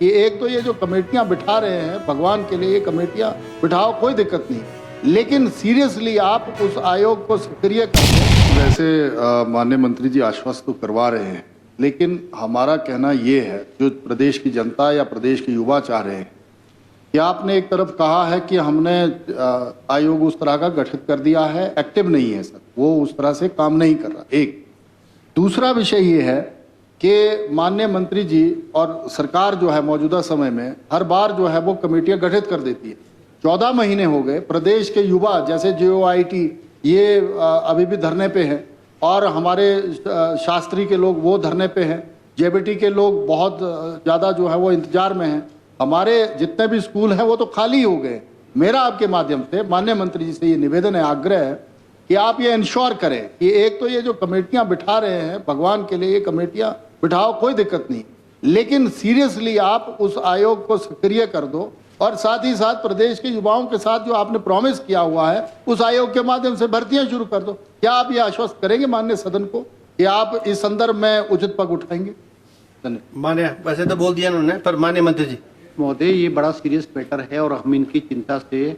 कि एक तो ये जो कमेटियां बिठा रहे हैं, भगवान के लिए ये कमेटियां बिठाओ, कोई दिक्कत नहीं, लेकिन सीरियसली आप उस आयोग को सक्रिय करें। वैसे माननीय मंत्री जी आश्वस्त तो करवा रहे हैं, लेकिन हमारा कहना ये है, जो प्रदेश की जनता या प्रदेश के युवा चाह रहे हैं कि आपने एक तरफ कहा है कि हमने आयोग उस तरह का गठित कर दिया है, एक्टिव नहीं है सर, वो उस तरह से काम नहीं कर रहा। एक दूसरा विषय ये है कि माननीय मंत्री जी और सरकार जो है मौजूदा समय में हर बार जो है वो कमेटियां गठित कर देती है। 14 महीने हो गए, प्रदेश के युवा जैसे JOIT ये अभी भी धरने पे हैं, और हमारे शास्त्री के लोग वो धरने पे हैं, JBT के लोग बहुत ज़्यादा जो है वो इंतजार में हैं, हमारे जितने भी स्कूल हैं वो तो खाली हो गए। मेरा आपके माध्यम से माननीय मंत्री जी से ये निवेदन है, आग्रह है कि आप ये इंश्योर करें कि एक तो ये जो कमेटियां बिठा रहे हैं, भगवान के लिए ये कमेटियां बिठाओ, कोई दिक्कत नहीं, लेकिन सीरियसली आप उस आयोग को सक्रिय कर दो, और साथ ही साथ प्रदेश के युवाओं के साथ जो आपने प्रॉमिस किया हुआ है उस आयोग के माध्यम से भर्तियां शुरू कर दो। क्या आप ये आश्वस्त करेंगे माननीय सदन को कि आप इस संदर्भ में उचित पग उठाएंगे? धन्यवाद। मान्य, वैसे तो बोल दिया उन्होंने, पर मान्य मंत्री जी। महोदय, ये बड़ा सीरियस मैटर है और हम इनकी चिंता से,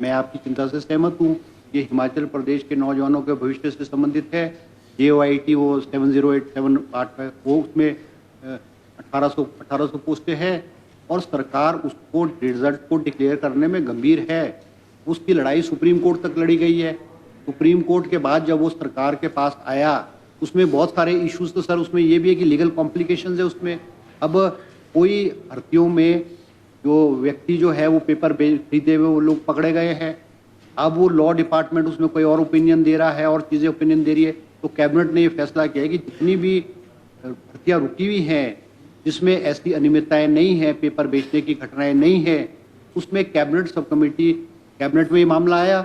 मैं आपकी चिंता से सहमत हूँ। ये हिमाचल प्रदेश के नौजवानों के भविष्य से संबंधित है। JOIT वो 7087 वो उसमें 1800 पोस्टें हैं और सरकार उसको रिजल्ट को डिक्लेयर करने में गंभीर है। उसकी लड़ाई सुप्रीम कोर्ट तक लड़ी गई है। सुप्रीम कोर्ट के बाद जब वो सरकार के पास आया, उसमें बहुत सारे इश्यूज, तो सर उसमें ये भी है कि लीगल कॉम्प्लिकेशंस है उसमें। अब कोई भर्तियों में जो व्यक्ति जो है वो पेपर खरीदे हुए वो लोग पकड़े गए हैं। अब वो लॉ डिपार्टमेंट उसमें कोई और ओपिनियन दे रहा है और चीज़ें ओपिनियन दे रही है। तो कैबिनेट ने ये फैसला किया है कि जितनी भी भर्तियाँ रुकी हुई हैं जिसमें ऐसी अनियमितताएं नहीं है, पेपर बेचने की घटनाएं नहीं है, उसमें कैबिनेट सब कमेटी, कैबिनेट में ये मामला आया,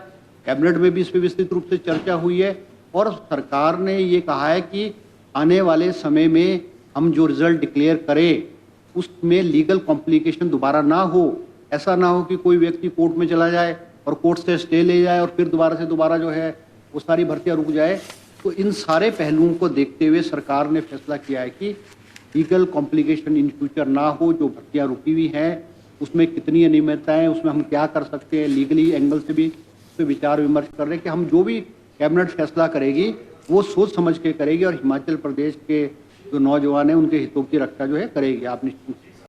कैबिनेट में भी इस पर विस्तृत रूप से चर्चा हुई है और सरकार ने ये कहा है कि आने वाले समय में हम जो रिजल्ट डिक्लेयर करें उसमें लीगल कॉम्प्लिकेशन दोबारा ना हो। ऐसा ना हो कि कोई व्यक्ति कोर्ट में चला जाए और कोर्ट से स्टे ले जाए और फिर दोबारा जो है वो सारी भर्तियां रुक जाए। तो इन सारे पहलुओं को देखते हुए सरकार ने फैसला किया है कि लीगल कॉम्प्लिकेशन इन फ्यूचर ना हो। जो भर्तियां रुकी हुई हैं उसमें कितनी अनियमितताएं, उसमें हम क्या कर सकते हैं, लीगली एंगल से भी उस पर विचार विमर्श कर रहे हैं कि हम जो भी कैबिनेट फैसला करेगी वो सोच समझ के करेगी और हिमाचल प्रदेश के जो नौजवान हैं उनके हितों की रक्षा जो है करेगी। आप निश्चित